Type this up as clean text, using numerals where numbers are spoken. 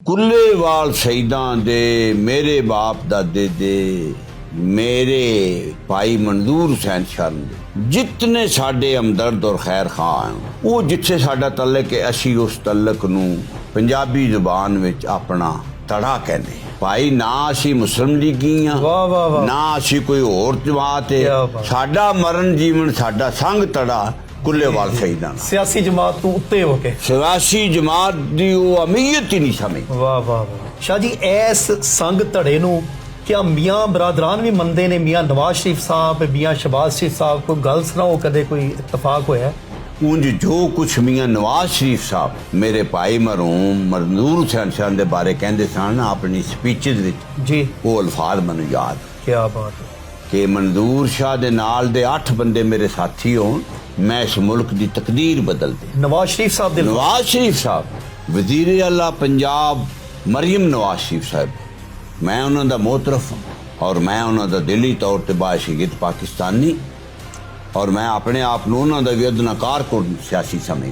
ਕੁੱਲੇਵਾਲ ਸ਼ਹੀਦਾਂ ਦੇ ਮੇਰੇ ਬਾਪ ਦਾਦੇ ਦੇ मेरे भाई मंजूर हुसैन शाह जितने साडे हमदर्द और खैर खां हैं वो जिथे साडा तलक है असी उस तलक नूं पंजाबी जुबान विच अपना तड़ा कहने भाई ना असी मुस्लिम लीगी हाँ ना असी कोई होर जमात है साडा मरण जीवन साडा संग तड़ा कुल्लेवाल शहीदां सियासी जमात तो उत्ते हो के सियासी जमात दी वो अहमियत ही नहीं समझ। वाह वाह वाह शाह जी इस संग धड़े नूं क्या मियाँ बरादरान भी मनते ने मियाँ नवाज शरीफ साहब मियाँ शहबाज शरीफ साहब कोई गल सुनाओ कदे कोई इतफाक होया उंज जो कुछ मियाँ नवाज शरीफ साहब मेरे भाई मरहूम मंजूर हुसैन शाह दे बारे कहंदे सन अपनी स्पीचेस विच जी वो अल्फाज मैनूं याद क्या बात है कि मंजूर शाह दे नाल दे 8 बंदे मेरे साथी होण मैं इस मुल्क दी तकदीर बदल दे। नवाज शरीफ साहब दे नवाज शरीफ साहब वजीर आला पंजाब मरियम नवाज शरीफ साहब मैं उन्होंने मोतरफ और मैं उन्होंने दिली तौर पर बाशिगित पाकिस्तानी और मैं अपने आप उन्होंने भी अदनाकार को सियासी समझ।